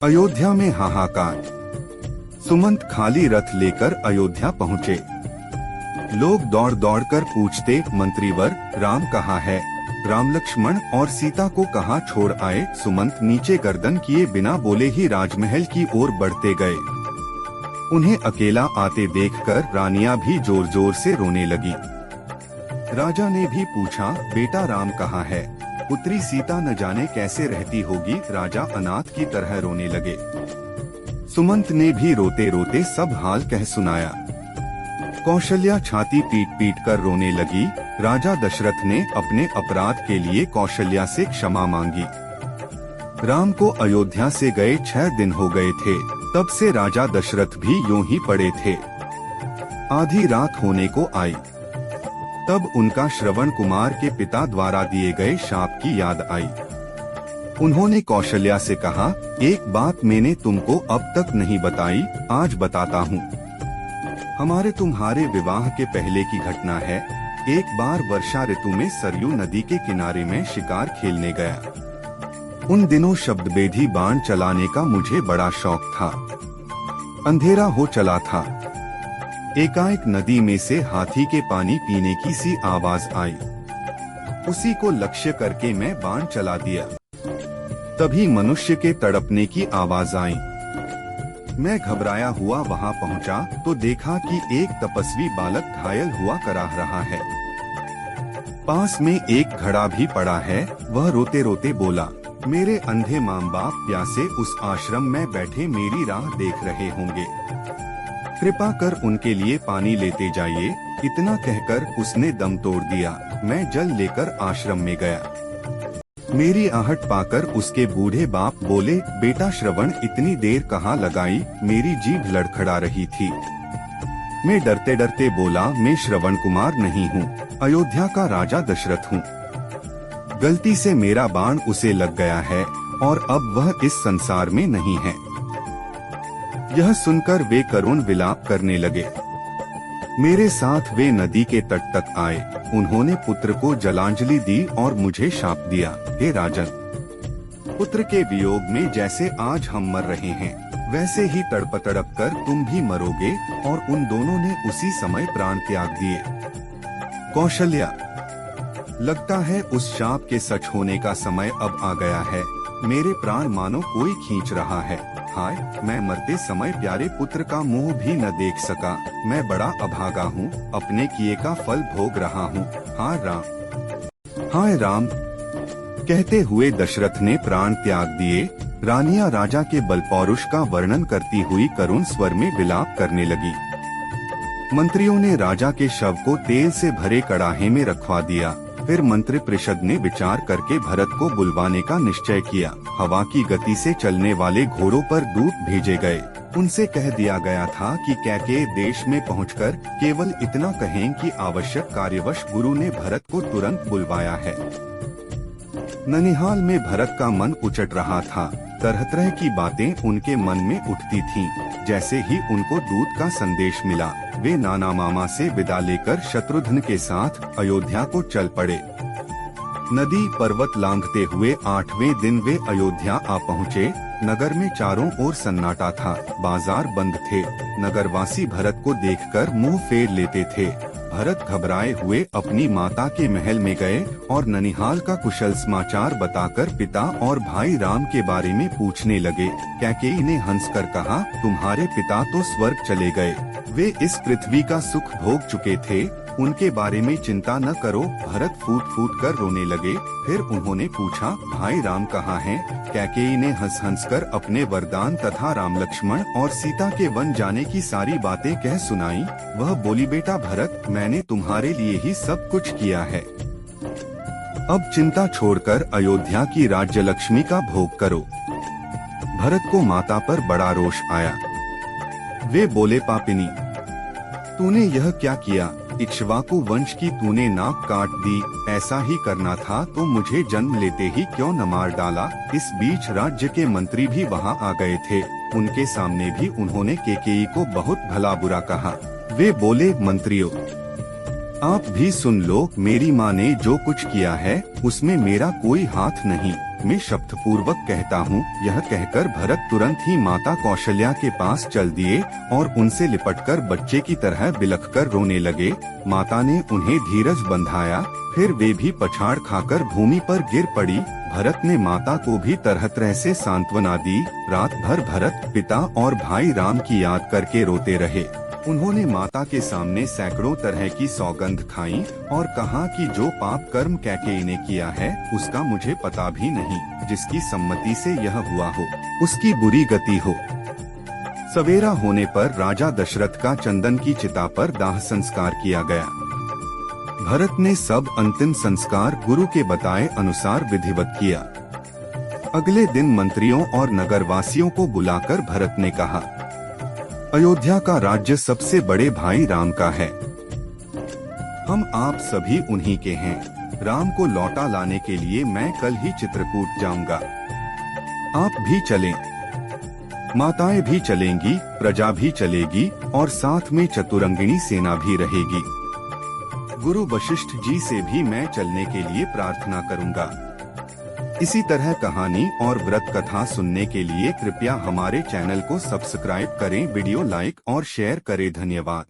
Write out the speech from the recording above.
अयोध्या में हाहाकार। सुमंत खाली रथ लेकर अयोध्या पहुँचे। लोग दौड़ दौड़ कर पूछते, मंत्रीवर राम कहाँ है? राम लक्ष्मण और सीता को कहाँ छोड़ आए? सुमंत नीचे गर्दन किए बिना बोले ही राजमहल की ओर बढ़ते गए। उन्हें अकेला आते देखकर रानियां भी जोर जोर से रोने लगी। राजा ने भी पूछा, बेटा राम कहाँ है? पुत्री सीता न जाने कैसे रहती होगी। राजा अनाथ की तरह रोने लगे। सुमंत ने भी रोते रोते सब हाल कह सुनाया। कौशल्या छाती पीट पीट कर रोने लगी। राजा दशरथ ने अपने अपराध के लिए कौशल्या से क्षमा मांगी। राम को अयोध्या से गए 6 दिन हो गए थे। तब से राजा दशरथ भी यूं ही पड़े थे। आधी रात होने को आई। तब उनका श्रवण कुमार के पिता द्वारा दिए गए शाप की याद आई। उन्होंने कौशल्या से कहा, एक बात मैंने तुमको अब तक नहीं बताई, आज बताता हूँ। हमारे तुम्हारे विवाह के पहले की घटना है। एक बार वर्षा ऋतु में सरयू नदी के किनारे में शिकार खेलने गया। उन दिनों शब्दभेदी बाण चलाने का मुझे बड़ा शौक था। अंधेरा हो चला था। एकाएक नदी में से हाथी के पानी पीने की सी आवाज आई। उसी को लक्ष्य करके मैं बाण चला दिया। तभी मनुष्य के तड़पने की आवाज आई। मैं घबराया हुआ वहां पहुंचा तो देखा कि एक तपस्वी बालक घायल हुआ कराह रहा है। पास में एक घड़ा भी पड़ा है। वह रोते रोते बोला, मेरे अंधे माँ बाप प्यासे उस आश्रम में बैठे मेरी राह देख रहे होंगे। कृपा कर उनके लिए पानी लेते जाइए। इतना कहकर उसने दम तोड़ दिया। मैं जल लेकर आश्रम में गया। मेरी आहट पाकर उसके बूढ़े बाप बोले, बेटा श्रवण इतनी देर कहाँ लगाई? मेरी जीभ लड़खड़ा रही थी। मैं डरते डरते बोला, मैं श्रवण कुमार नहीं हूँ, अयोध्या का राजा दशरथ हूँ। गलती से मेरा बाण उसे लग गया है और अब वह इस संसार में नहीं है। यह सुनकर वे करुण विलाप करने लगे। मेरे साथ वे नदी के तट तक आए। उन्होंने पुत्र को जलांजलि दी और मुझे शाप दिया, हे राजन, पुत्र के वियोग में जैसे आज हम मर रहे हैं, वैसे ही तड़प तड़प कर तुम भी मरोगे। और उन दोनों ने उसी समय प्राण त्याग दिए। कौशल्या, लगता है उस शाप के सच होने का समय अब आ गया है। मेरे प्राण मानो कोई खींच रहा है। हाय, मैं मरते समय प्यारे पुत्र का मुंह भी न देख सका। मैं बड़ा अभागा हूँ, अपने किए का फल भोग रहा हूँ। हाय राम, हाय राम। कहते हुए दशरथ ने प्राण त्याग दिए। रानियां राजा के बल पौरुष का वर्णन करती हुई करुण स्वर में विलाप करने लगी। मंत्रियों ने राजा के शव को तेल से भरे कड़ाहे में रखवा दिया। फिर मंत्री परिषद ने विचार करके भरत को बुलवाने का निश्चय किया। हवा की गति से चलने वाले घोड़ों पर दूत भेजे गए। उनसे कह दिया गया था कि कैकेयी देश में पहुंचकर केवल इतना कहें कि आवश्यक कार्यवश गुरु ने भरत को तुरंत बुलवाया है। ननिहाल में भरत का मन उचट रहा था। तरह तरह की बातें उनके मन में उठती थीं। जैसे ही उनको दूत का संदेश मिला, वे नाना मामा से विदा लेकर शत्रुघ्न के साथ अयोध्या को चल पड़े। नदी पर्वत लांघते हुए 8वें दिन वे अयोध्या आ पहुँचे। नगर में चारों ओर सन्नाटा था। बाजार बंद थे। नगरवासी भरत को देखकर मुंह फेर लेते थे। भरत घबराए हुए अपनी माता के महल में गए और ननिहाल का कुशल समाचार बताकर पिता और भाई राम के बारे में पूछने लगे। कैकेयी ने हंसकर कहा, तुम्हारे पिता तो स्वर्ग चले गए। वे इस पृथ्वी का सुख भोग चुके थे। उनके बारे में चिंता न करो। भरत फूट फूट कर रोने लगे। फिर उन्होंने पूछा, भाई राम कहाँ हैं? कैकेयी ने हंस हंस कर अपने वरदान तथा राम लक्ष्मण और सीता के वन जाने की सारी बातें कह सुनाई। वह बोली, बेटा भरत, मैंने तुम्हारे लिए ही सब कुछ किया है। अब चिंता छोड़कर अयोध्या की राज्य लक्ष्मी का भोग करो। भरत को माता पर बड़ा रोष आया। वे बोले, पापिनी, तूने यह क्या किया? इक्ष्वाकु वंश की तूने नाक काट दी। ऐसा ही करना था तो मुझे जन्म लेते ही क्यों न मार डाला। इस बीच राज्य के मंत्री भी वहां आ गए थे। उनके सामने भी उन्होंने कैकेयी को बहुत भला बुरा कहा। वे बोले, मंत्रियों, आप भी सुन लो। मेरी माँ ने जो कुछ किया है उसमें मेरा कोई हाथ नहीं। मैं शपथपूर्वक कहता हूँ। यह कहकर भरत तुरंत ही माता कौशल्या के पास चल दिए और उनसे लिपटकर बच्चे की तरह बिलखकर रोने लगे। माता ने उन्हें धीरज बंधाया, फिर वे भी पछाड़ खाकर भूमि पर गिर पड़ी। भरत ने माता को भी तरह तरह से सांत्वना दी। रात भर भरत पिता और भाई राम की याद करके रोते रहे। उन्होंने माता के सामने सैकड़ों तरह की सौगंध खाई और कहा कि जो पाप कर्म कैकेयी ने किया है उसका मुझे पता भी नहीं। जिसकी सम्मति से यह हुआ हो उसकी बुरी गति हो। सवेरा होने पर राजा दशरथ का चंदन की चिता पर दाह संस्कार किया गया। भरत ने सब अंतिम संस्कार गुरु के बताए अनुसार विधिवत किया। अगले दिन मंत्रियों और नगरवासियों को बुलाकर भरत ने कहा, अयोध्या का राज्य सबसे बड़े भाई राम का है। हम आप सभी उन्हीं के हैं। राम को लौटा लाने के लिए मैं कल ही चित्रकूट जाऊंगा। आप भी चलें। माताएं भी चलेंगी, प्रजा भी चलेगी और साथ में चतुरंगिणी सेना भी रहेगी। गुरु वशिष्ठ जी से भी मैं चलने के लिए प्रार्थना करूंगा। इसी तरह कहानी और व्रत कथा सुनने के लिए कृपया हमारे चैनल को सब्सक्राइब करें, वीडियो लाइक और शेयर करें। धन्यवाद।